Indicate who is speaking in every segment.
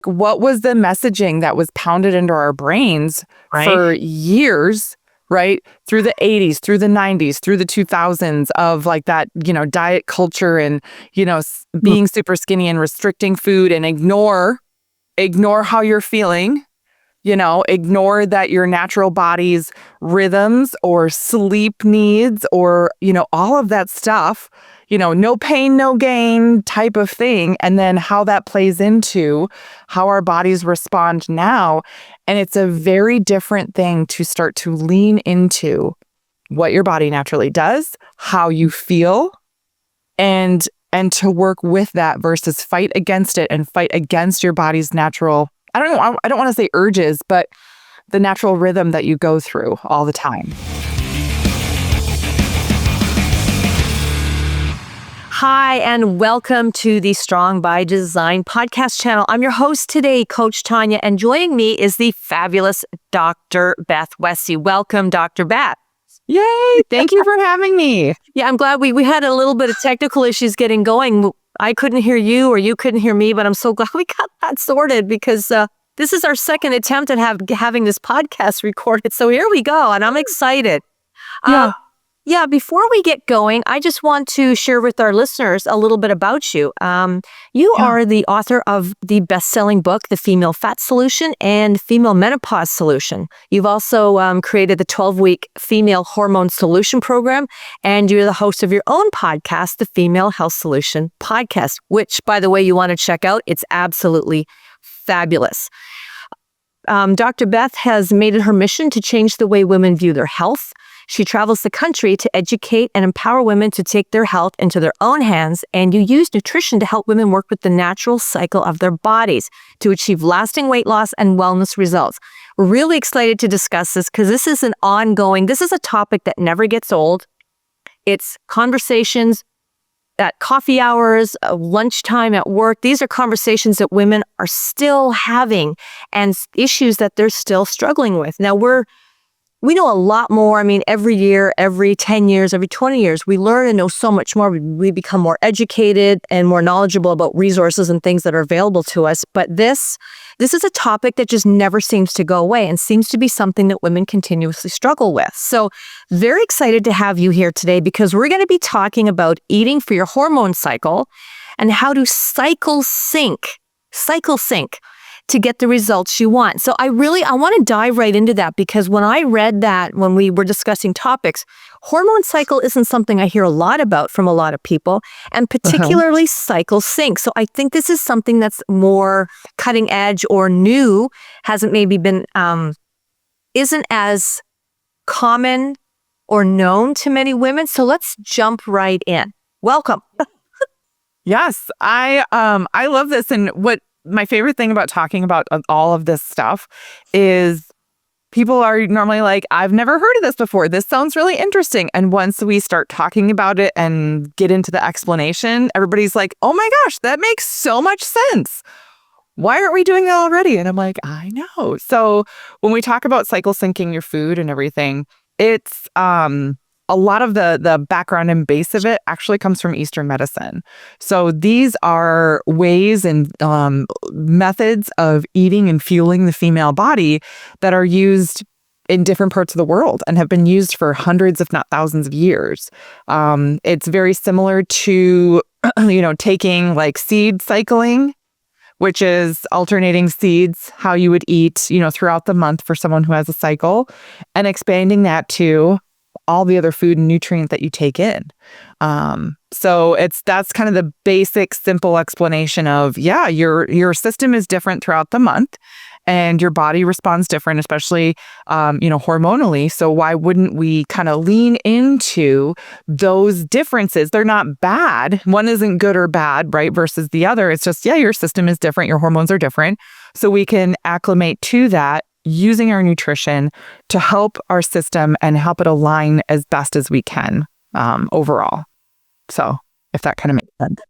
Speaker 1: What was the messaging that was pounded into our brains for years, right? Through the 80s, through the 90s, through the 2000s of like that, diet culture and, being super skinny and restricting food and ignore how you're feeling, ignore that your natural body's rhythms or sleep needs or, all of that stuff, no pain, no gain type of thing. And then how that plays into how our bodies respond now. And it's a very different thing to start to lean into what your body naturally does, how you feel, and to work with that versus fight against it and fight against your body's natural, I don't want to say urges, but the natural rhythm that you go through all the time.
Speaker 2: Hi, and welcome to the Strong by Design podcast channel. I'm your host today, Coach Tanya, and joining me is the fabulous Dr. Beth Westie. Welcome, Dr. Beth.
Speaker 1: Yay! Thank you for having me.
Speaker 2: Yeah, I'm glad we had a little bit of technical issues getting going. I couldn't hear you or you couldn't hear me, but I'm so glad we got that sorted because this is our second attempt at having this podcast recorded. So here we go, and I'm excited. Yeah, before we get going, I just want to share with our listeners a little bit about you. You are the author of the best-selling book, The Female Fat Solution and Female Menopause Solution. You've also created the 12-week Female Hormone Solution Program, and you're the host of your own podcast, the Female Health Solution Podcast, which, by the way, you want to check out. It's absolutely fabulous. Dr. Beth has made it her mission to change the way women view their health. She travels the country to educate and empower women to take their health into their own hands, and you use nutrition to help women work with the natural cycle of their bodies to achieve lasting weight loss and wellness results. We're really excited to discuss this because this is a topic that never gets old. It's conversations at coffee hours, lunchtime at work. These are conversations that women are still having and issues that they're still struggling with. Now, we know a lot more. I mean, every year, every 10 years, every 20 years, we learn and know so much more. We become more educated and more knowledgeable about resources and things that are available to us. But this is a topic that just never seems to go away and seems to be something that women continuously struggle with. So very excited to have you here today because we're going to be talking about eating for your hormone cycle and how to cycle sync to get the results you want. So I want to dive right into that because when I read that, when we were discussing topics, hormone cycle isn't something I hear a lot about from a lot of people, and particularly cycle sync. So I think this is something that's more cutting edge or new, hasn't maybe been, isn't as common or known to many women. So let's jump right in. Welcome.
Speaker 1: Yes, I love this. And what my favorite thing about talking about all of this stuff is people are normally like, I've never heard of this before. This sounds really interesting. And once we start talking about it and get into the explanation, everybody's like, oh my gosh, that makes so much sense. Why aren't we doing that already? And I'm like, I know. So when we talk about cycle syncing your food and everything, it's a lot of the background and base of it actually comes from Eastern medicine. So these are ways and methods of eating and fueling the female body that are used in different parts of the world and have been used for hundreds, if not thousands of years. It's very similar to, taking like seed cycling, which is alternating seeds, how you would eat, throughout the month for someone who has a cycle, and expanding that to all the other food and nutrient that you take in. So that's kind of the basic, simple explanation of, your system is different throughout the month and your body responds different, especially, hormonally. So why wouldn't we kind of lean into those differences? They're not bad. One isn't good or bad, right? Versus the other. It's just, your system is different. Your hormones are different. So we can acclimate to that using our nutrition to help our system and help it align as best as we can overall. So if that kind of makes sense.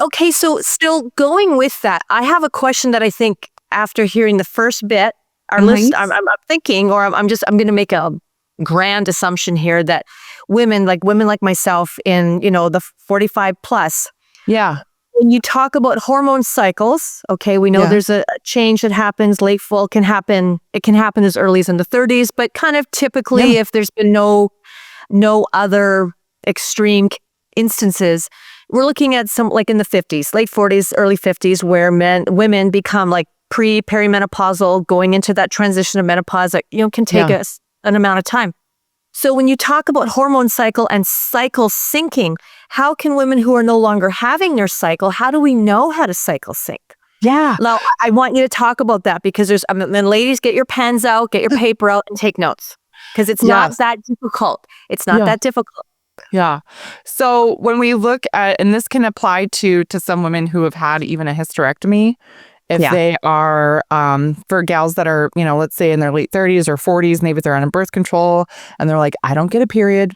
Speaker 2: Okay, so still going with that, I have a question that I think after hearing the first bit, I'm thinking, or I'm going to make a grand assumption here that women like myself in, the 45 plus, when you talk about hormone cycles, okay, we know there's a change that happens late fall, can happen. It can happen as early as in the 30s, but kind of typically if there's been no other extreme instances, we're looking at some like in the 50s, late 40s, early 50s, where women become like perimenopausal, going into that transition of menopause that, can take us an amount of time. So when you talk about hormone cycle and cycle syncing, how can women who are no longer having their cycle, how do we know how to cycle sync?
Speaker 1: Yeah.
Speaker 2: Now, I want you to talk about that because then ladies, get your pens out, get your paper out and take notes because it's not that difficult. It's not that difficult.
Speaker 1: Yeah. So when we look at, and this can apply to some women who have had even a hysterectomy, if they are, for gals that are, let's say in their late 30s or 40s, maybe they're on birth control and they're like, I don't get a period.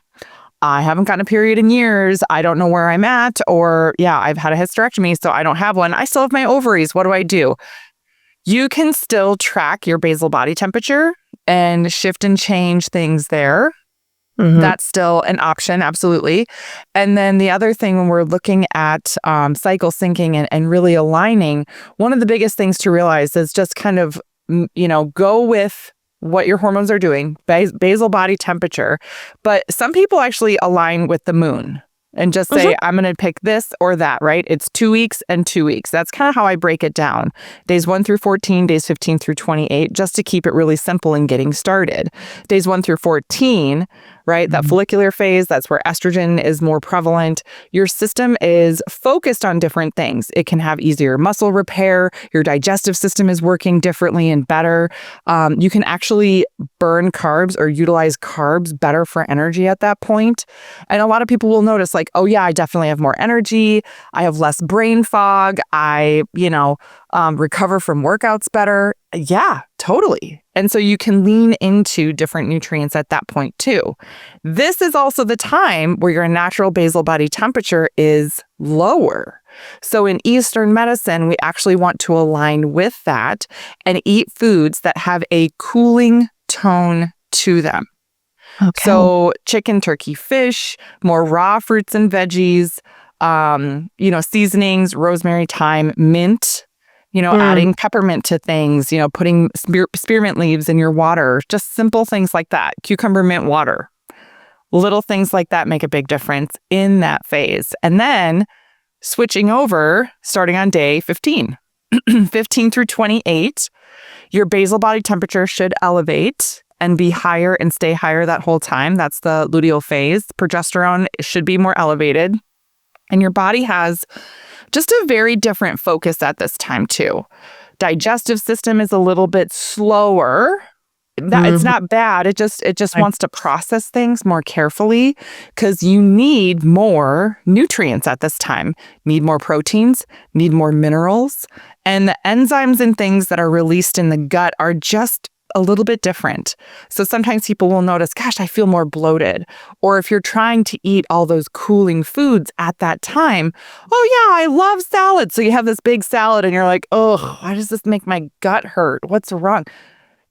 Speaker 1: I haven't gotten a period in years. I don't know where I'm at. Or I've had a hysterectomy, so I don't have one. I still have my ovaries. What do I do? You can still track your basal body temperature and shift and change things there. That's still an option, absolutely. And then the other thing when we're looking at cycle syncing and really aligning, one of the biggest things to realize is just kind of, go with what your hormones are doing, basal body temperature. But some people actually align with the moon and just say, I'm going to pick this or that, right? It's 2 weeks and 2 weeks. That's kind of how I break it down. Days 1 through 14, days 15 through 28, just to keep it really simple and getting started. Days 1 through 14, right? That follicular phase, that's where estrogen is more prevalent. Your system is focused on different things. It can have easier muscle repair. Your digestive system is working differently and better. You can actually burn carbs or utilize carbs better for energy at that point. And a lot of people will notice like, oh yeah, I definitely have more energy. I have less brain fog. I, recover from workouts better. Yeah, totally. And so you can lean into different nutrients at that point too. This is also the time where your natural basal body temperature is lower. So in Eastern medicine, we actually want to align with that and eat foods that have a cooling tone to them. Okay. So chicken, turkey, fish, more raw fruits and veggies, seasonings, rosemary, thyme, mint, adding peppermint to things, putting spearmint leaves in your water, just simple things like that. Cucumber mint water. Little things like that make a big difference in that phase. And then switching over, starting on day 15, 15 through 28, your basal body temperature should elevate and be higher and stay higher that whole time. That's the luteal phase. Progesterone should be more elevated. And your body has just a very different focus at this time too. Digestive system is a little bit slower. It's not bad. It just wants to process things more carefully because you need more nutrients at this time. Need more proteins, need more minerals, and the enzymes and things that are released in the gut are just a little bit different. So sometimes people will notice, gosh, I feel more bloated. Or if you're trying to eat all those cooling foods at that time, oh yeah, I love salad. So you have this big salad and you're like, oh, why does this make my gut hurt? What's wrong?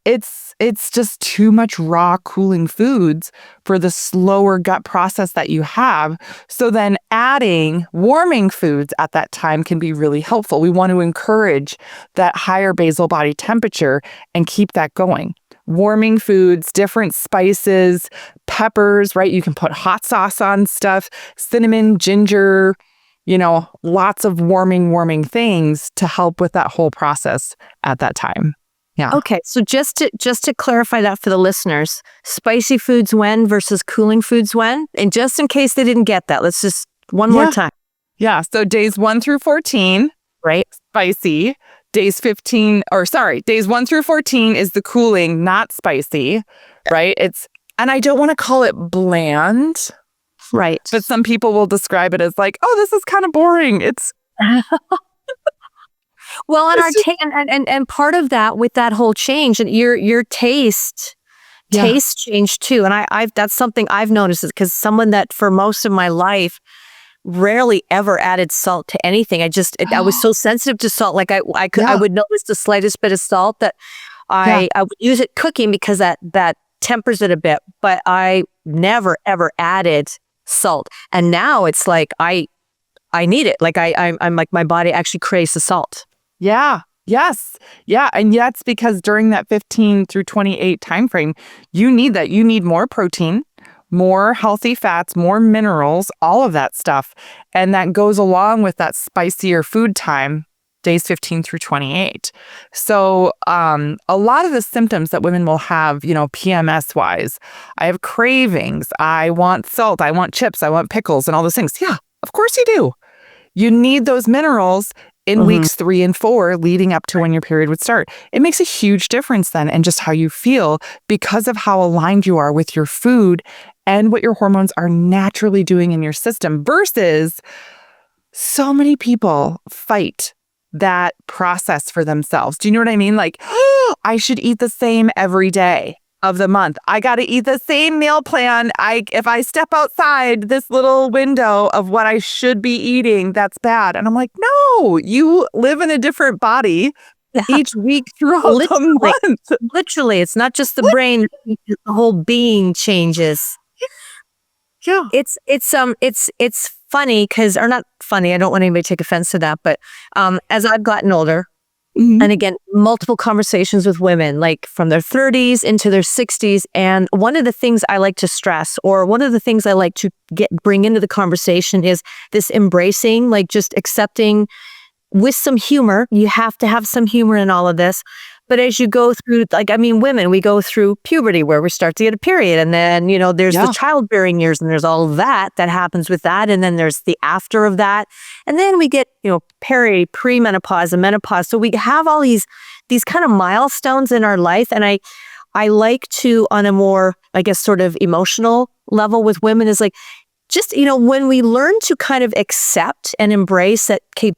Speaker 1: It's just too much raw cooling foods for the slower gut process that you have. So then adding warming foods at that time can be really helpful. We want to encourage that higher basal body temperature and keep that going. Warming foods, different spices, peppers, right? You can put hot sauce on stuff, cinnamon, ginger, lots of warming things to help with that whole process at that time. Yeah.
Speaker 2: Okay, so just to clarify that for the listeners, spicy foods when versus cooling foods when? And just in case they didn't get that, let's just one more time.
Speaker 1: Yeah, so days 1 through 14, right? Spicy. Days 1 through 14 is the cooling, not spicy, right? And I don't want to call it bland.
Speaker 2: Right.
Speaker 1: But some people will describe it as like, oh, this is kind of boring. It's
Speaker 2: well, and part of that with that whole change and your taste changed too. And I've that's something I've noticed because someone that for most of my life rarely ever added salt to anything. I was so sensitive to salt. Like I would notice the slightest bit of salt that I would use it cooking because that tempers it a bit. But I never ever added salt. And now it's like I need it. Like I'm like, my body actually craves the salt.
Speaker 1: Yeah. Yes. Yeah. And that's because during that 15 through 28 timeframe, you need that. You need more protein, more healthy fats, more minerals, all of that stuff. And that goes along with that spicier food time, days 15 through 28. So a lot of the symptoms that women will have, PMS wise, I have cravings. I want salt. I want chips. I want pickles and all those things. Yeah, of course you do. You need those minerals in weeks 3 and 4 leading up to when your period would start. It makes a huge difference then in just how you feel because of how aligned you are with your food and what your hormones are naturally doing in your system versus so many people fight that process for themselves. Do you know what I mean? Like, oh, I should eat the same every day of the month. I got to eat the same meal plan. If I step outside this little window of what I should be eating, that's bad. And I'm like, no, you live in a different body each week throughout the month.
Speaker 2: Literally, it's not just the brain, the whole being changes.
Speaker 1: Yeah.
Speaker 2: It's funny because, or not funny, I don't want anybody to take offense to that, but as I've gotten older, and again, multiple conversations with women, like from their 30s into their 60s. And one of the things I like to stress, or one of the things I like to bring into the conversation is this embracing, like just accepting with some humor. You have to have some humor in all of this. But as you go through, women, we go through puberty where we start to get a period. And then, there's the childbearing years and there's all of that happens with that. And then there's the after of that. And then we get, premenopause and menopause. So we have all these kind of milestones in our life. And I like to, on a more, I guess, sort of emotional level with women is like, just, when we learn to kind of accept and embrace that, okay,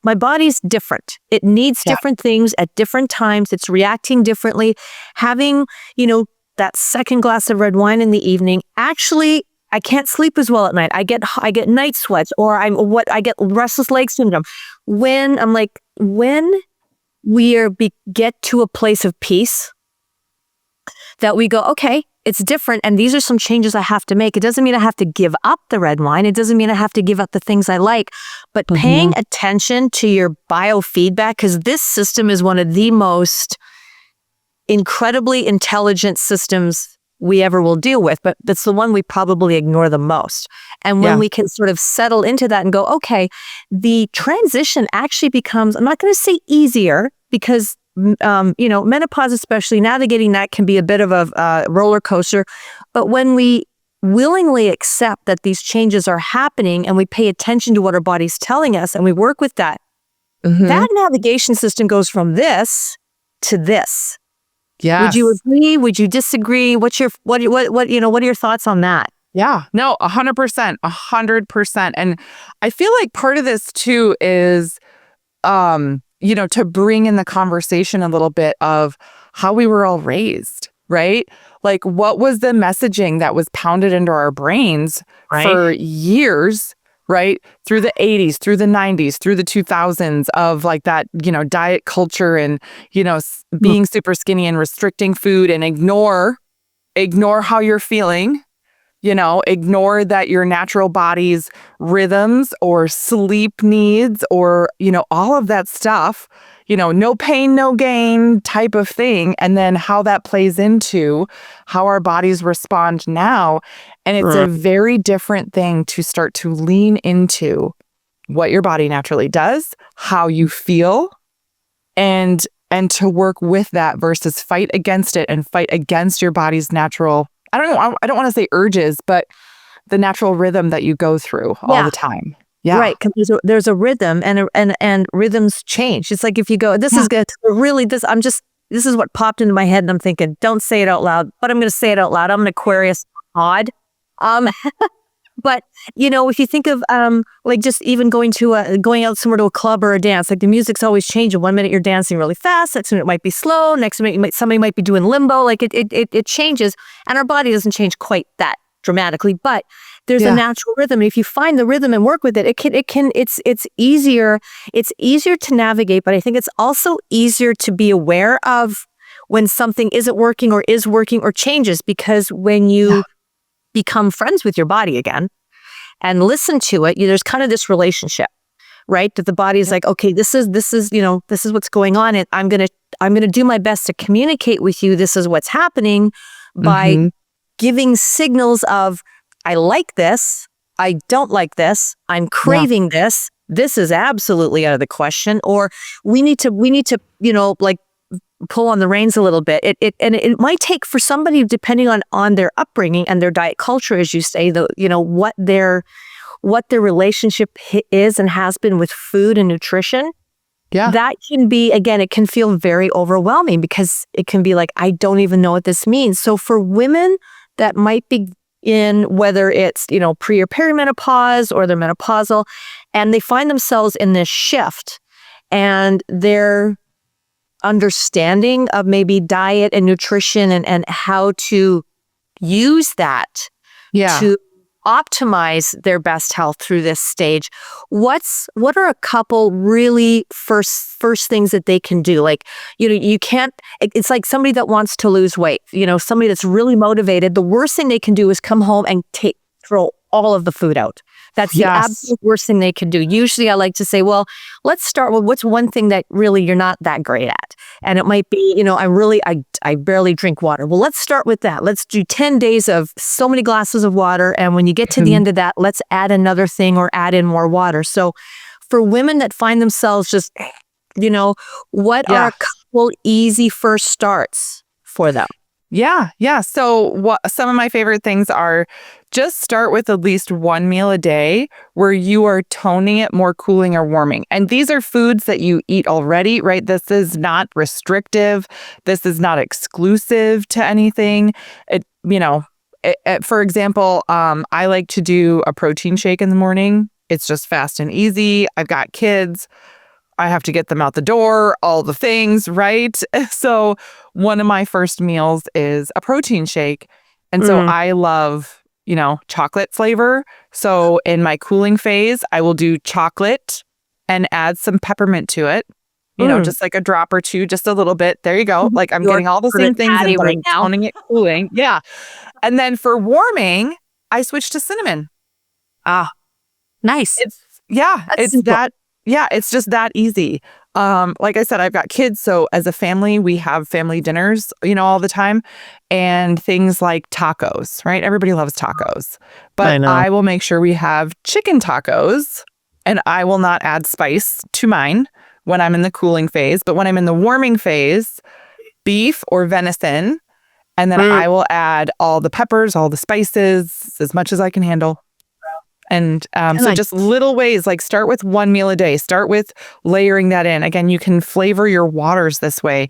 Speaker 2: my body's different. It needs different things at different times. It's reacting differently. Having, that second glass of red wine in the evening, actually, I can't sleep as well at night. I get night sweats, or I get restless leg syndrome. When we get to a place of peace, that we go, okay, it's different, and these are some changes I have to make. It doesn't mean I have to give up the red wine. It doesn't mean I have to give up the things I like, but paying attention to your biofeedback, because this system is one of the most incredibly intelligent systems we ever will deal with, but that's the one we probably ignore the most. And when we can sort of settle into that and go, okay, the transition actually becomes, I'm not going to say easier, because menopause, especially navigating that can be a bit of a roller coaster. But when we willingly accept that these changes are happening and we pay attention to what our body's telling us and we work with that, that navigation system goes from this to this. Yeah. Would you agree? Would you disagree? What are your thoughts on that?
Speaker 1: Yeah, no, 100%, 100%. And I feel like part of this too is, to bring in the conversation a little bit of how we were all raised, right? Like, what was the messaging that was pounded into our brains for years, right? Through the 80s, through the 90s, through the 2000s of like that, diet culture and, being super skinny and restricting food and ignore how you're feeling. Ignore that your natural body's rhythms or sleep needs or, all of that stuff, no pain, no gain type of thing. And then how that plays into how our bodies respond now. And it's a very different thing to start to lean into what your body naturally does, how you feel, and to work with that versus fight against it and fight against your body's natural, I don't want to say urges, but the natural rhythm that you go through all the time. Yeah.
Speaker 2: Right. Because there's a rhythm and rhythms change. It's like if you go, this is good. Really, this is what popped into my head and I'm thinking, don't say it out loud, but I'm going to say it out loud. I'm an Aquarius odd. But, if you think of like just even going out somewhere to a club or a dance, like the music's always changing. 1 minute you're dancing really fast, next minute it might be slow, next minute somebody might be doing limbo. Like it changes, and our body doesn't change quite that dramatically, but there's a natural rhythm. If you find the rhythm and work with it, it's easier to navigate, but I think it's also easier to be aware of when something isn't working or is working or changes, because when you become friends with your body again, and listen to it, there's kind of this relationship, right? That the body's like, okay, this is what's going on, and I'm gonna do my best to communicate with you. This is what's happening by giving signals of, I like this, I don't like this, I'm craving this. This is absolutely out of the question, or we need to, like pull on the reins a little bit. It might take for somebody, depending on their upbringing and their diet culture, as you say, what their relationship is and has been with food and nutrition. Yeah. That can be, again, it can feel very overwhelming because it can be like, I don't even know what this means. So for women that might be in, whether it's, pre or perimenopause or they're menopausal, and they find themselves in this shift, and their understanding of maybe diet and nutrition and how to use that to optimize their best health through this stage. What are a couple really first things that they can do? Like, you can't, it's like somebody that wants to lose weight, somebody that's really motivated. The worst thing they can do is come home and throw all of the food out. That's the absolute worst thing they can do. Usually I like to say, well, let's start with what's one thing that really you're not that great at. And it might be, I barely drink water. Well, let's start with that. Let's do 10 days of so many glasses of water. And when you get to the end of that, let's add another thing or add in more water. So for women that find themselves just, what are a couple easy first starts for them?
Speaker 1: Yeah. So some of my favorite things are, just start with at least one meal a day where you are toning it more cooling or warming. And these are foods that you eat already, right? This is not restrictive. This is not exclusive to anything. For example, I like to do a protein shake in the morning. It's just fast and easy. I've got kids. I have to get them out the door, all the things, right? So one of my first meals is a protein shake. And so I love, chocolate flavor. So in my cooling phase, I will do chocolate and add some peppermint to it. Just like a drop or two, just a little bit. There you go. Like I'm getting all the same things and
Speaker 2: right now.
Speaker 1: toning it cooling. Yeah. And then for warming, I switch to cinnamon.
Speaker 2: Nice.
Speaker 1: It's just that easy. Like I said, I've got kids. So as a family, we have family dinners, all the time, and things like tacos, right? Everybody loves tacos, but I will make sure we have chicken tacos, and I will not add spice to mine when I'm in the cooling phase. But when I'm in the warming phase, beef or venison, and then I will add all the peppers, all the spices, as much as I can handle. And so just little ways, like start with one meal a day, start with layering that in. Again, you can flavor your waters this way.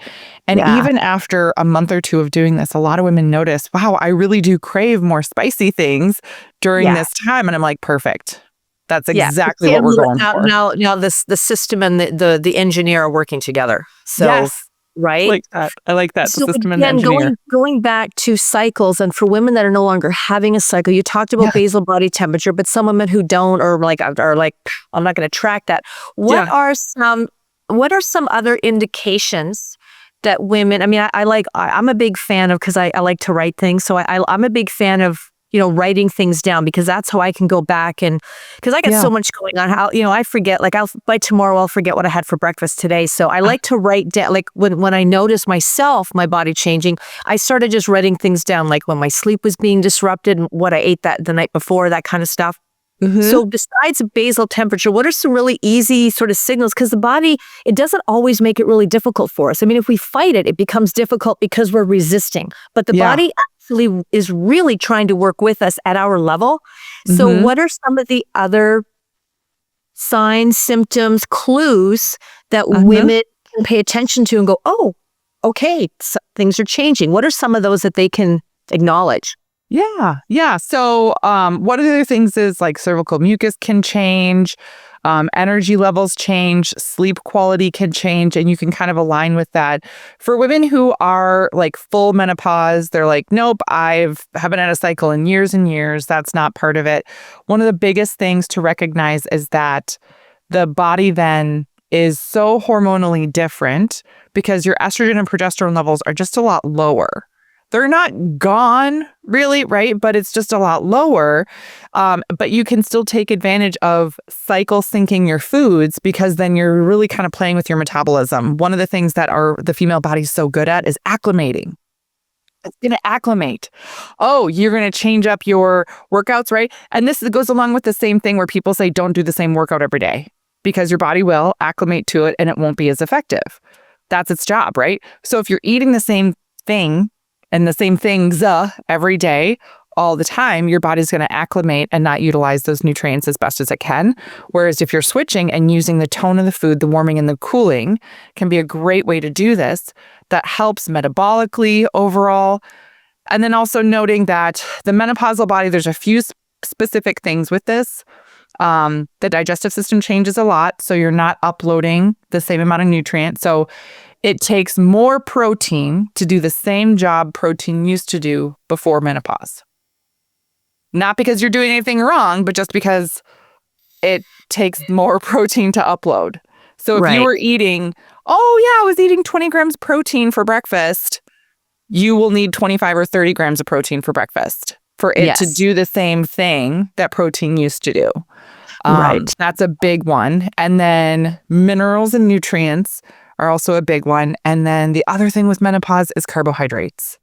Speaker 1: And even after a month or two of doing this, a lot of women notice, wow, I really do crave more spicy things during this time. And I'm like, perfect. That's exactly what we're going for.
Speaker 2: Now the system and the engineer are working together. So right?
Speaker 1: I like that.
Speaker 2: So
Speaker 1: the system
Speaker 2: again,
Speaker 1: and engineer.
Speaker 2: Going back to cycles, and for women that are no longer having a cycle, you talked about basal body temperature, but some women who don't, are like, I'm not going to track that. What are some other indications that women? I mean, I'm a big fan of, because I like to write things, so I'm a big fan of writing things down, because that's how I can go back, and because I got so much going on. How I forget, like by tomorrow I'll forget what I had for breakfast today. So I like to write down, like when I notice my body changing, I started just writing things down, like when my sleep was being disrupted, what I ate the night before, that kind of stuff. So besides basal temperature, what are some really easy sort of signals? Because the body, it doesn't always make it really difficult for us. I mean, if we fight it, it becomes difficult because we're resisting. But the body actually is really trying to work with us at our level. So what are some of the other signs, symptoms, clues that women can pay attention to and go, oh, okay, so things are changing? What are some of those that they can acknowledge?
Speaker 1: Yeah. So one of the other things is like cervical mucus can change, energy levels change, sleep quality can change, and you can kind of align with that. For women who are like full menopause, they're like, nope, I haven't had a cycle in years and years. That's not part of it. One of the biggest things to recognize is that the body then is so hormonally different because your estrogen and progesterone levels are just a lot lower They're not gone really, right? But it's just a lot lower. But you can still take advantage of cycle syncing your foods, because then you're really kind of playing with your metabolism. One of the things that the female body's so good at is acclimating. It's going to acclimate. Oh, you're going to change up your workouts, right? And this goes along with the same thing where people say don't do the same workout every day, because your body will acclimate to it and it won't be as effective. That's its job, right? So if you're eating the same thing and the same things every day, all the time, your body's going to acclimate and not utilize those nutrients as best as it can. Whereas if you're switching and using the tone of the food, the warming and the cooling can be a great way to do this. That helps metabolically overall. And then also noting that the menopausal body, there's a few specific things with this. The digestive system changes a lot, so you're not uploading the same amount of nutrients. So it takes more protein to do the same job protein used to do before menopause. Not because you're doing anything wrong, but just because it takes more protein to upload. So if you were eating, I was eating 20 grams protein for breakfast, you will need 25 or 30 grams of protein for breakfast for it to do the same thing that protein used to do. That's a big one. And then minerals and nutrients are also a big one. And then the other thing with menopause is carbohydrates.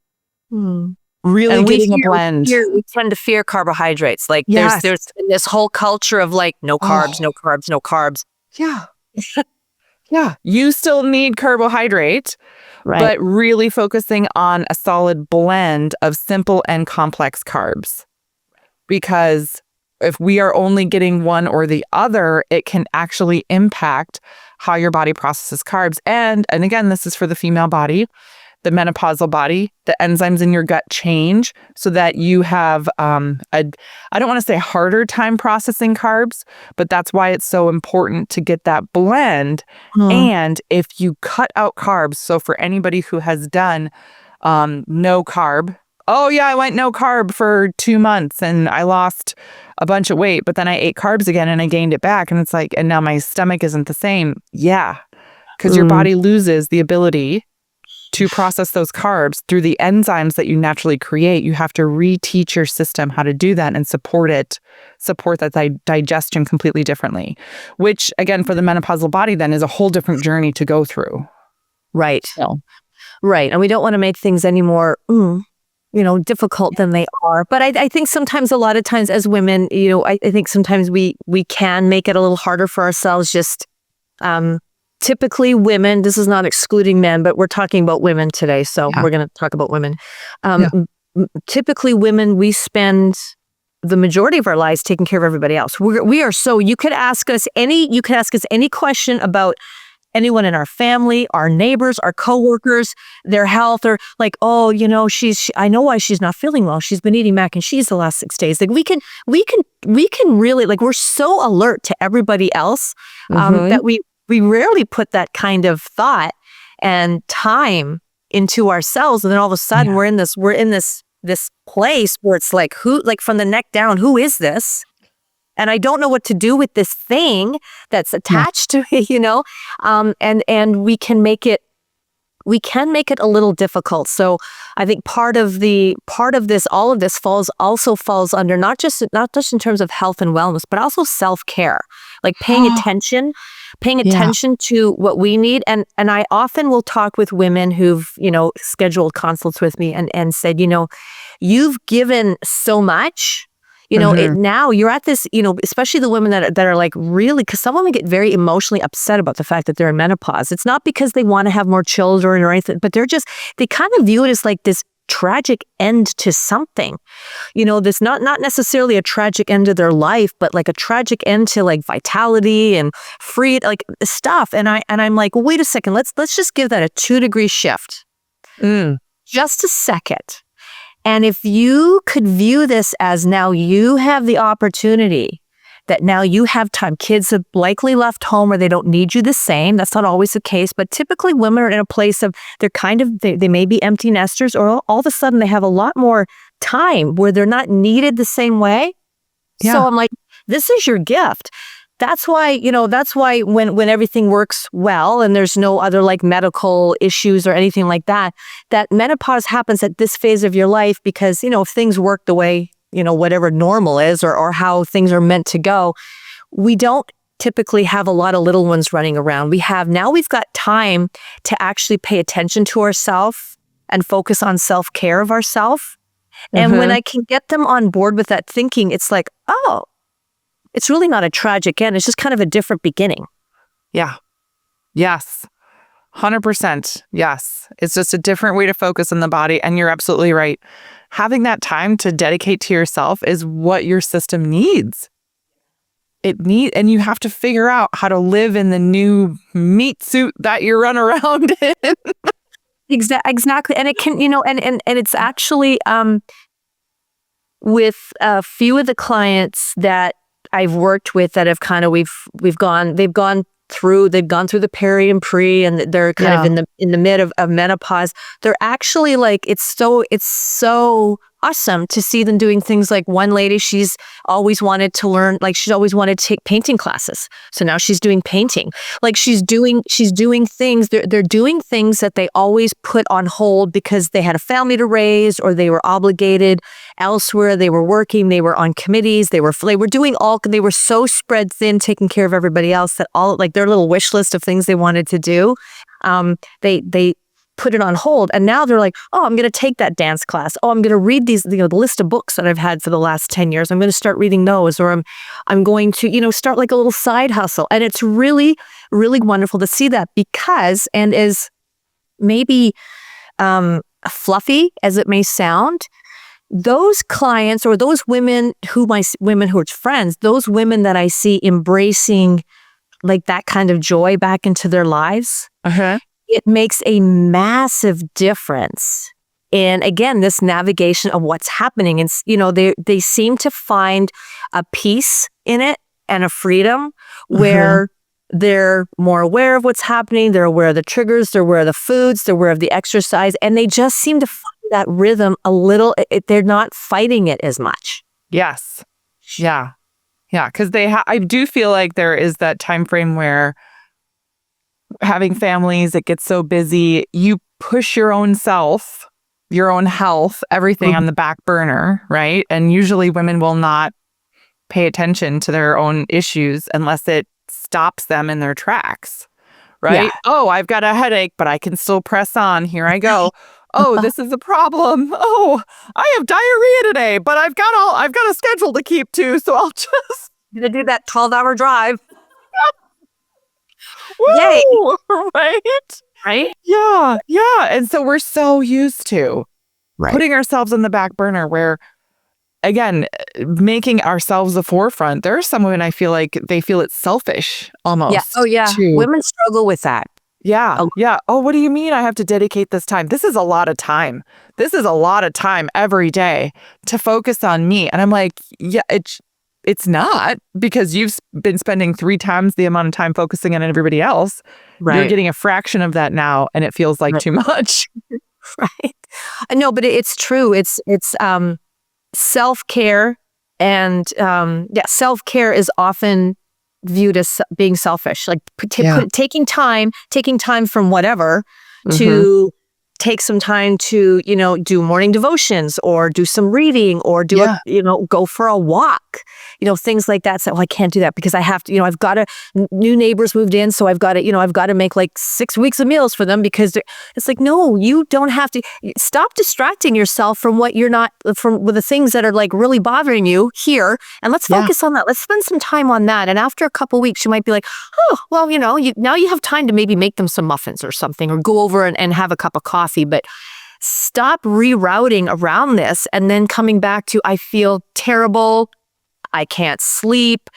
Speaker 1: Really getting a blend.
Speaker 2: We tend to fear carbohydrates. Like there's this whole culture of like no carbs, no carbs, no carbs.
Speaker 1: Yeah. Yeah. You still need carbohydrate, but really focusing on a solid blend of simple and complex carbs. Because if we are only getting one or the other, it can actually impact how your body processes carbs. And again, this is for the female body, the menopausal body. The enzymes in your gut change so that you have I don't want to say harder time processing carbs, but that's why it's so important to get that blend. And if you cut out carbs, so for anybody who has done no carb, I went no carb for 2 months and I lost a bunch of weight, but then I ate carbs again and I gained it back. And it's like, and now my stomach isn't the same. Yeah, because your body loses the ability to process those carbs through the enzymes that you naturally create. You have to reteach your system how to do that and support that digestion completely differently, which again, for the menopausal body then is a whole different journey to go through.
Speaker 2: Right. Right. And we don't want to make things any more, difficult than they are. But I think sometimes, a lot of times as women, I think sometimes we can make it a little harder for ourselves. Just typically women, this is not excluding men, but we're talking about women today. So we're going to talk about women. Typically women, we spend the majority of our lives taking care of everybody else. We are so, you could ask us any question about anyone in our family, our neighbors, our coworkers, their health, or like, I know why she's not feeling well. She's been eating mac and cheese the last 6 days. Like we can really, like, we're so alert to everybody else that we rarely put that kind of thought and time into ourselves. And then all of a sudden we're in this place where it's like, who, like from the neck down, who is this? And I don't know what to do with this thing that's attached to me, and we can make it a little difficult. So I think part of this, all of this falls under not just in terms of health and wellness, but also self-care, like paying attention to what we need. And I often will talk with women who've, scheduled consults with me and said, you've given so much. Now you're at this, especially the women that are like really, because some women get very emotionally upset about the fact that they're in menopause. It's not because they want to have more children or anything, but they kind of view it as like this tragic end to something. This not necessarily a tragic end to their life, but like a tragic end to like vitality and free, like stuff. And I'm like, well, wait a second, let's just give that a 2-degree shift. Just a second. And if you could view this as now you have the opportunity, that now you have time. Kids have likely left home or they don't need you the same. That's not always the case, but typically women are in a place of they may be empty nesters, or all of a sudden they have a lot more time where they're not needed the same way. Yeah. So I'm like, this is your gift. that's why, when everything works well and there's no other like medical issues or anything like that, that menopause happens at this phase of your life because, if things work the way, whatever normal is or how things are meant to go, we don't typically have a lot of little ones running around. We've got time to actually pay attention to ourselves and focus on self-care of ourselves. And when I can get them on board with that thinking, it's like, oh, it's really not a tragic end. It's just kind of a different beginning.
Speaker 1: Yeah. Yes. 100%. Yes. It's just a different way to focus on the body. And you're absolutely right. Having that time to dedicate to yourself is what your system needs. And you have to figure out how to live in the new meat suit that you run around in.
Speaker 2: Exactly. And it can, and it's actually with a few of the clients that I've worked with that have kind of they've gone through the peri and pre, and they're kind of in the mid of menopause. They're actually like, it's so awesome to see them doing things like one lady, she's always wanted to learn, like she's always wanted to take painting classes. So now she's doing painting. Like she's doing things, they're doing things that they always put on hold because they had a family to raise or they were obligated elsewhere. They were working, they were on committees, they were so spread thin taking care of everybody else that all like their little wish list of things they wanted to do, they put it on hold. And now they're like, oh, I'm going to take that dance class. Oh, I'm going to read these, the list of books that I've had for the last 10 years. I'm going to start reading those, or I'm going to, start like a little side hustle. And it's really, really wonderful to see that because, and as maybe fluffy as it may sound, those clients or those women who are friends, those women that I see embracing like that kind of joy back into their lives, it makes a massive difference in, again, this navigation of what's happening. And, they seem to find a peace in it and a freedom where they're more aware of what's happening. They're aware of the triggers. They're aware of the foods. They're aware of the exercise. And they just seem to find that rhythm a little, they're not fighting it as much.
Speaker 1: Yes. Yeah. Yeah. Because I do feel like there is that time frame where having families, it gets so busy, you push your own self, your own health, everything on the back burner, right? And usually women will not pay attention to their own issues unless it stops them in their tracks, right? Yeah. Oh, I've got a headache, but I can still press on. Here I go. Oh, this is a problem. Oh, I have diarrhea today, but I've got a schedule to keep to, so I'll just
Speaker 2: gonna do that 12-hour drive.
Speaker 1: Woo!
Speaker 2: Yay.
Speaker 1: Right? Yeah. And so we're so used to putting ourselves on the back burner where, again, making ourselves the forefront. There are some women I feel like they feel it's selfish almost.
Speaker 2: Yeah. Oh, yeah. Women struggle with that.
Speaker 1: Yeah. Yeah. Oh, what do you mean I have to dedicate this time? This is a lot of time. This is a lot of time every day to focus on me. And I'm like, yeah, it's not, because you've been spending 3 times the amount of time focusing on everybody else. Right. You're getting a fraction of that now, and it feels like too much.
Speaker 2: Right. No, but it's true. It's self-care, and self-care is often viewed as being selfish. Like taking time from whatever to take some time to, do morning devotions or do some reading or go for a walk, things like that. So I can't do that because I have to, I've got to, new neighbors moved in. So I've got to make like 6 weeks of meals for them because it's like, no, you don't have to. Stop distracting yourself from what you're not, from the things that are like really bothering you here. And let's focus on that. Let's spend some time on that. And after a couple of weeks, you might be like, oh, well, now you have time to maybe make them some muffins or something, or go over and have a cup of coffee. But stop rerouting around this and then coming back to, I feel terrible. I can't sleep.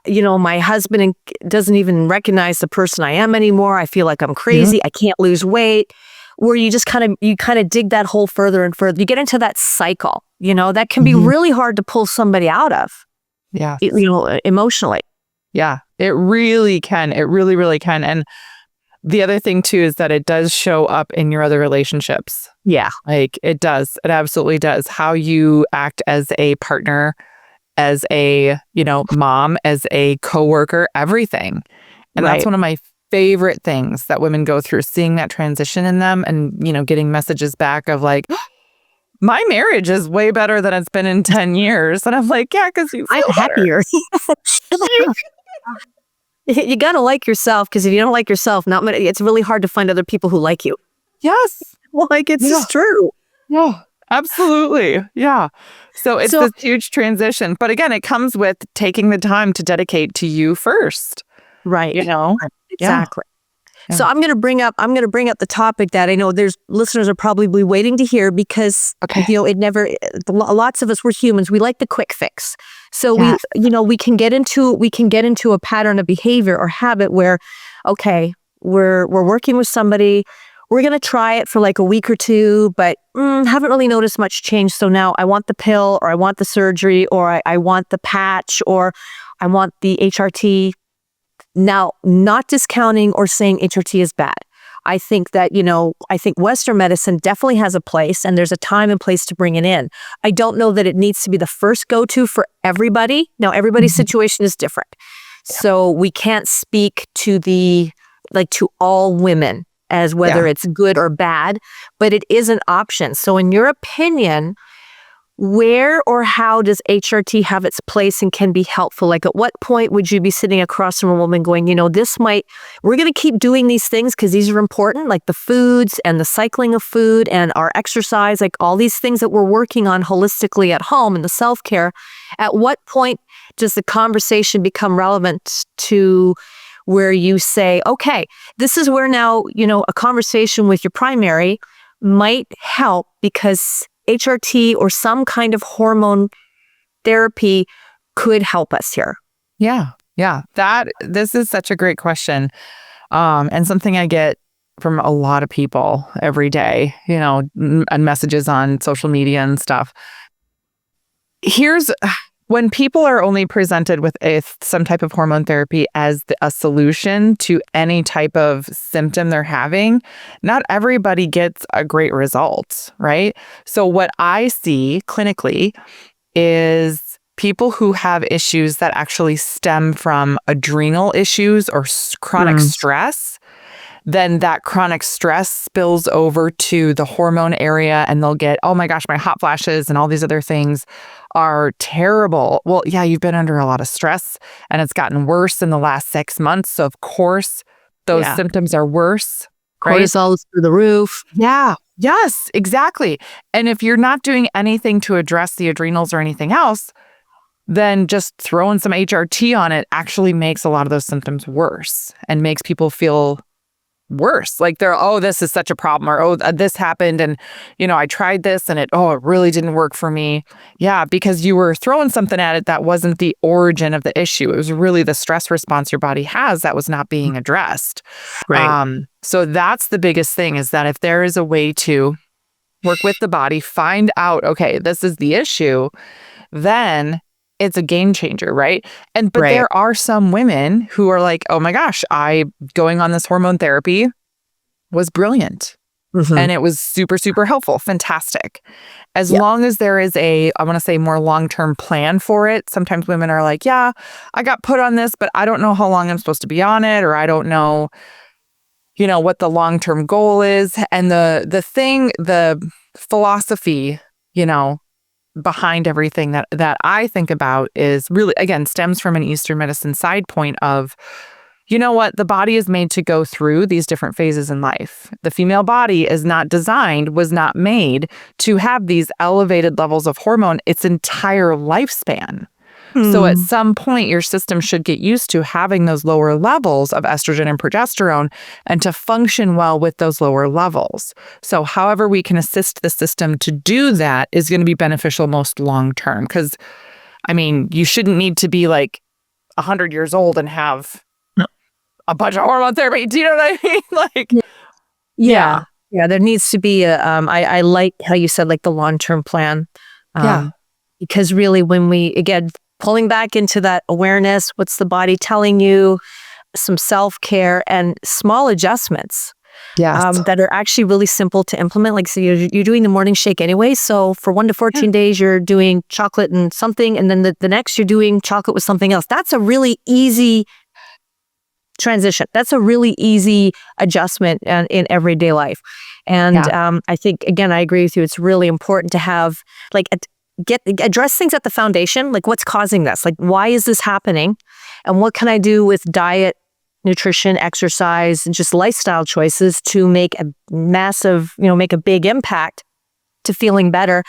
Speaker 2: My husband doesn't even recognize the person I am anymore. I feel like I'm crazy. I can't lose weight. Where you just kind of dig that hole further and further. You get into that cycle, that can be really hard to pull somebody out of. Yeah. Emotionally.
Speaker 1: Yeah, it really can. It really, really can. And the other thing too is that it does show up in your other relationships. Yeah. Like it does. It absolutely does. How you act as a partner as a, mom, as a coworker, everything. And that's one of my favorite things that women go through, seeing that transition in them and, getting messages back of like, my marriage is way better than it's been in 10 years. And I'm like, yeah, because
Speaker 2: I'm happier. You got to like yourself, because if you don't like yourself, it's really hard to find other people who like you.
Speaker 1: Yes.
Speaker 2: Like, it's just true.
Speaker 1: Yeah, absolutely. Yeah. So it's this huge transition. But again, it comes with taking the time to dedicate to you first.
Speaker 2: Right. Exactly.
Speaker 1: Yeah.
Speaker 2: So I'm going to bring up the topic that I know there's listeners are probably waiting to hear, because lots of us, we're humans, we like the quick fix. So we can get into a pattern of behavior or habit where, okay, we're working with somebody, we're going to try it for like a week or two, but haven't really noticed much change. So now I want the pill, or I want the surgery, or I want the patch, or I want the HRT. Now, not discounting or saying HRT is bad. I think that, I think Western medicine definitely has a place, and there's a time and place to bring it in. I don't know that it needs to be the first go-to for everybody. Now, everybody's situation is different. So we can't speak to to all women as whether it's good or bad, but it is an option. So in your opinion, where or how does HRT have its place and can be helpful? Like, at what point would you be sitting across from a woman going, we're going to keep doing these things because these are important, like the foods and the cycling of food and our exercise, like all these things that we're working on holistically at home and the self-care. At what point does the conversation become relevant to where you say, okay, this is where now, a conversation with your primary might help, because HRT or some kind of hormone therapy could help us here?
Speaker 1: Yeah. This is such a great question. And something I get from a lot of people every day, and messages on social media and stuff. Here's when people are only presented with some type of hormone therapy as a solution to any type of symptom they're having, not everybody gets a great result, right? So what I see clinically is people who have issues that actually stem from adrenal issues or chronic stress. Then that chronic stress spills over to the hormone area, and they'll get, oh my gosh, my hot flashes and all these other things are terrible. Well, yeah, you've been under a lot of stress and it's gotten worse in the last 6 months. So of course, those symptoms are worse.
Speaker 2: Cortisol is through the roof.
Speaker 1: Yeah. Yes, exactly. And if you're not doing anything to address the adrenals or anything else, then just throwing some HRT on it actually makes a lot of those symptoms worse and makes people feel worse. Like this is such a problem, or, this happened and, I tried this and it really didn't work for me. Yeah, because you were throwing something at it that wasn't the origin of the issue. It was really the stress response your body has that was not being addressed.
Speaker 2: Right.
Speaker 1: So that's the biggest thing, is that if there is a way to work with the body, find out, okay, this is the issue, then it's a game changer, right? But there are some women who are like, oh my gosh, going on this hormone therapy was brilliant. And it was super, super helpful. Fantastic. As long as there is I want to say more long-term plan for it. Sometimes women are like, yeah, I got put on this, but I don't know how long I'm supposed to be on it, or I don't know, what the long-term goal is. And the philosophy, behind everything that I think about is really, again, stems from an Eastern medicine side point of, the body is made to go through these different phases in life. The female body was not made to have these elevated levels of hormone its entire lifespan. So at some point, your system should get used to having those lower levels of estrogen and progesterone and to function well with those lower levels. So however we can assist the system to do that is going to be beneficial most long term. Because, you shouldn't need to be like 100 years old and have a bunch of hormone therapy. Do you know what I mean?
Speaker 2: Yeah, there needs to be I like how you said, like, the long-term plan. Because really, when we, again, pulling back into that awareness, what's the body telling you, some self-care and small adjustments.
Speaker 1: Yes.
Speaker 2: that are actually really simple to implement. Like, so you're doing the morning shake anyway. So for 1 to 14 days, you're doing chocolate and something. And then the next you're doing chocolate with something else. That's a really easy transition. That's a really easy adjustment in everyday life. And I think, again, I agree with you. It's really important to have address things at the foundation. Like, what's causing this? Like, why is this happening? And what can I do with diet, nutrition, exercise, and just lifestyle choices to make a massive, make a big impact to feeling better.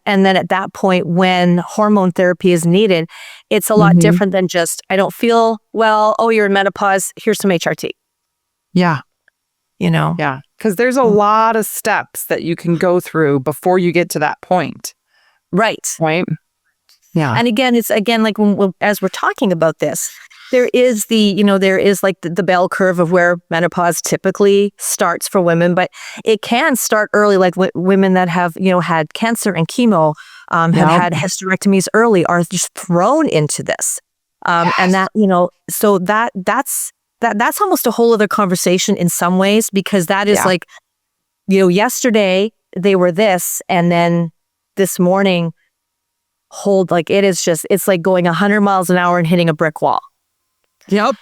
Speaker 2: And then at that point, when hormone therapy is needed, it's a lot different than just, I don't feel well, oh, you're in menopause, here's some HRT.
Speaker 1: Yeah.
Speaker 2: Yeah.
Speaker 1: Because there's a lot of steps that you can go through before you get to that point.
Speaker 2: Right.
Speaker 1: Yeah.
Speaker 2: And again, it's like as we're talking about this, there is the bell curve of where menopause typically starts for women, but it can start early, like women that have, had cancer and chemo, have had hysterectomies early, are just thrown into this. And that, so that's almost a whole other conversation in some ways, because that is like, yesterday they were this, and then this morning, it's like going 100 miles an hour and hitting a brick wall.
Speaker 1: Yep.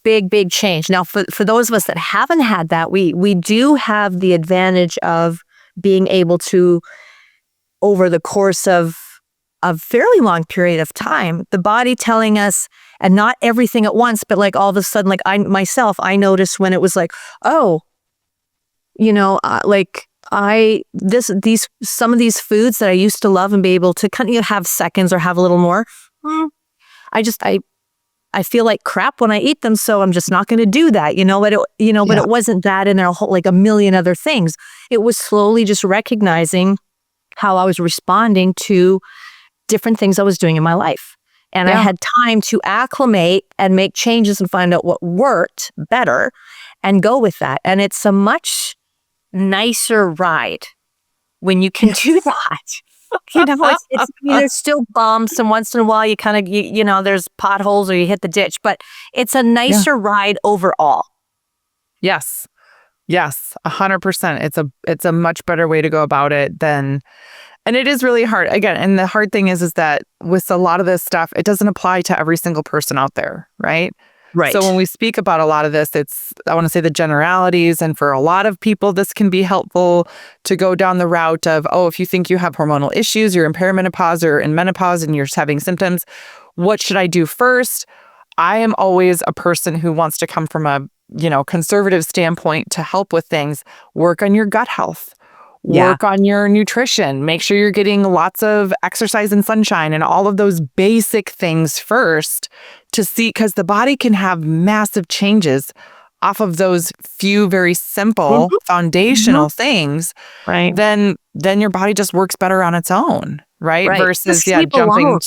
Speaker 2: Big change. Now, for those of us that haven't had that, we do have the advantage of being able to, over the course of a fairly long period of time, the body telling us, and not everything at once, but like all of a sudden, like I noticed when it was like, oh, some of these foods that I used to love and be able to kind of have seconds or have a little more, I feel like crap when I eat them, so I'm just not going to do that, but it wasn't that, and there are like a million other things. It was slowly just recognizing how I was responding to different things I was doing in my life. And I had time to acclimate and make changes and find out what worked better and go with that. And it's a much nicer ride when you can do that. There's still bumps, and once in a while you kind of, there's potholes or you hit the ditch, but it's a nicer ride overall.
Speaker 1: Yes, 100%. It's a much better way to go about it than, and it is really hard. Again, and the hard thing is that with a lot of this stuff, it doesn't apply to every single person out there, right?
Speaker 2: Right.
Speaker 1: So when we speak about a lot of this, I want to say the generalities, and for a lot of people, this can be helpful to go down the route of, if you think you have hormonal issues, you're in perimenopause or in menopause and you're having symptoms, what should I do first? I am always a person who wants to come from a, conservative standpoint to help with things. Work on your gut health. Work on your nutrition. Make sure you're getting lots of exercise and sunshine and all of those basic things first to see, because the body can have massive changes off of those few very simple foundational things.
Speaker 2: Right.
Speaker 1: Then your body just works better on its own. Right. Versus jumping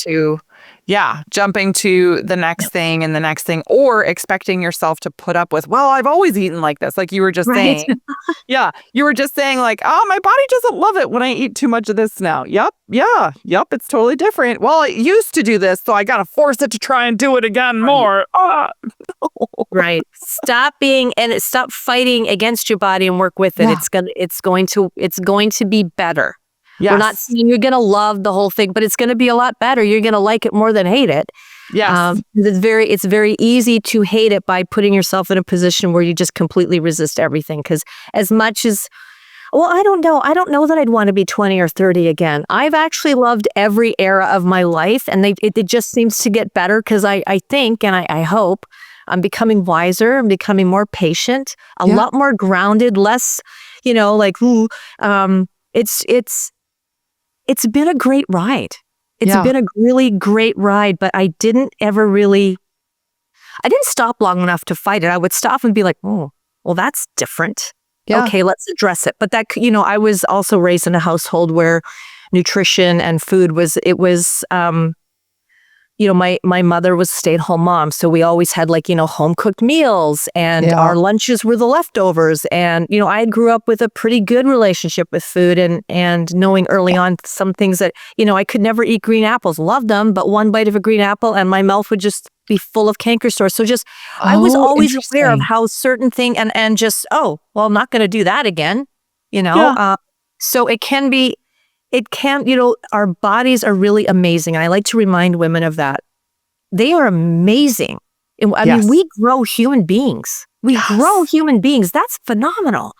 Speaker 1: to the next thing and the next thing, or expecting yourself to put up with, well, I've always eaten like this. Like you were just saying. You were just saying like, oh, my body doesn't love it when I eat too much of this now. Yep. It's totally different. Well, it used to do this, so I got to force it to try and do it again more.
Speaker 2: Right. Stop fighting against your body and work with it. It's going to be better. Yes. We're not saying you're going to love the whole thing, but it's going to be a lot better. You're going to like it more than hate it.
Speaker 1: Yes.
Speaker 2: It's very easy to hate it by putting yourself in a position where you just completely resist everything. Because as much as, I don't know that I'd want to be 20 or 30 again. I've actually loved every era of my life, and it just seems to get better because I think, and I hope, I'm becoming wiser. I'm becoming more patient, a lot more grounded, less, it's been a great ride. It's been a really great ride, but I didn't stop long enough to fight it. I would stop and be like, oh, well, that's different. Yeah. Okay, let's address it. But that, I was also raised in a household where nutrition and food was my mother was a stay-at-home mom, so we always had home-cooked meals, and our lunches were the leftovers. And, I grew up with a pretty good relationship with food, and knowing early on some things that, I could never eat green apples. Loved them, but one bite of a green apple and my mouth would just be full of canker sores. So just, I was always aware of
Speaker 1: interesting.
Speaker 2: how certain thing and just, oh, well, I'm not going to do that again,
Speaker 1: Yeah.
Speaker 2: So our bodies are really amazing. And I like to remind women of that. They are amazing. I mean,
Speaker 1: Yes.
Speaker 2: we grow human beings. We grow human beings. That's phenomenal.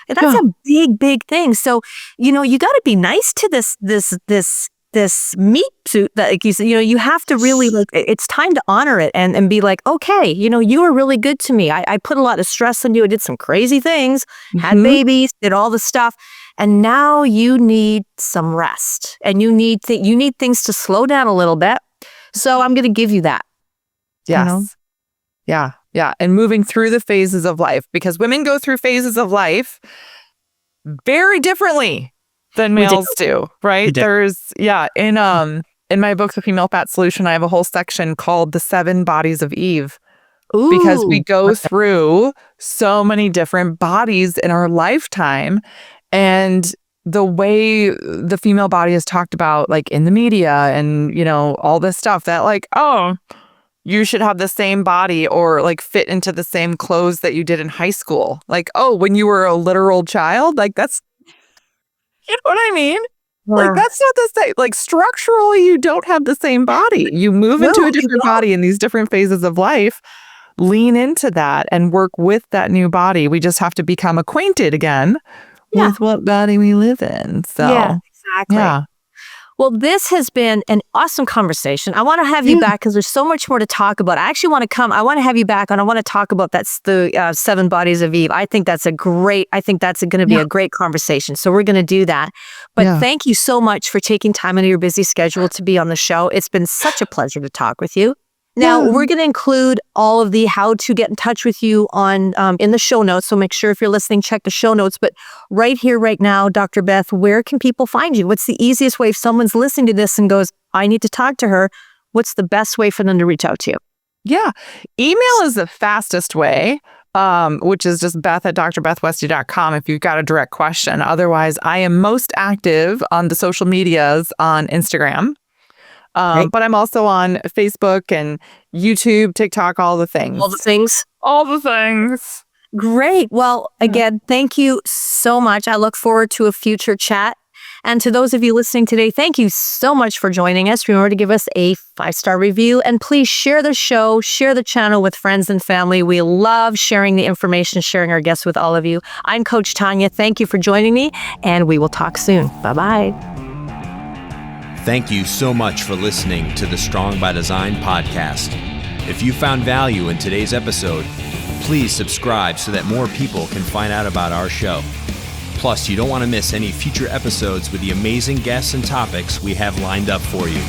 Speaker 2: And that's a big, big thing. So, you got to be nice to this meat suit that, like you said, you have to really it's time to honor it and be like, okay, you were really good to me. I put a lot of stress on you. I did some crazy things, had babies, did all the stuff. And now you need some rest and you need things to slow down a little bit. So I'm going to give you that.
Speaker 1: Yes. Yeah. Yeah. And moving through the phases of life, because women go through phases of life very differently than males do, right? There's, in my book, The Female Fat Solution, I have a whole section called The 7 Bodies of Eve.
Speaker 2: Ooh,
Speaker 1: because we go through so many different bodies in our lifetime. And the way the female body is talked about, like in the media and, all this stuff that like, oh, you should have the same body or like fit into the same clothes that you did in high school. Like, oh, when you were a literal child, like that's, you know what I mean? Like, that's not the same. Like, structurally, you don't have the same body. You move into a different body in these different phases of life. Lean into that and work with that new body. We just have to become acquainted again with what body we live in. So,
Speaker 2: yeah, exactly.
Speaker 1: Yeah.
Speaker 2: Well, this has been an awesome conversation. I want to have you back because there's so much more to talk about. I actually want to come. I want to have you back and I want to talk about the 7 Bodies of Eve. I think that's going to be a great conversation. So we're going to do that. But thank you so much for taking time out of your busy schedule to be on the show. It's been such a pleasure to talk with you. Now, we're going to include all of the how to get in touch with you on in the show notes. So make sure if you're listening, check the show notes. But right here, right now, Dr. Beth, where can people find you? What's the easiest way if someone's listening to this and goes, I need to talk to her? What's the best way for them to reach out to you?
Speaker 1: Yeah. Email is the fastest way, which is just beth@drbethwestie.com if you've got a direct question. Otherwise, I am most active on the social medias on Instagram. But I'm also on Facebook and YouTube, TikTok, all the things.
Speaker 2: All the things?
Speaker 1: All the things.
Speaker 2: Great. Well, again, thank you so much. I look forward to a future chat. And to those of you listening today, thank you so much for joining us. Remember to give us a 5-star review and please share the show, share the channel with friends and family. We love sharing the information, sharing our guests with all of you. I'm Coach Tanya. Thank you for joining me and we will talk soon. Bye-bye.
Speaker 3: Thank you so much for listening to the Strong by Design podcast. If you found value in today's episode, please subscribe so that more people can find out about our show. Plus, you don't want to miss any future episodes with the amazing guests and topics we have lined up for you.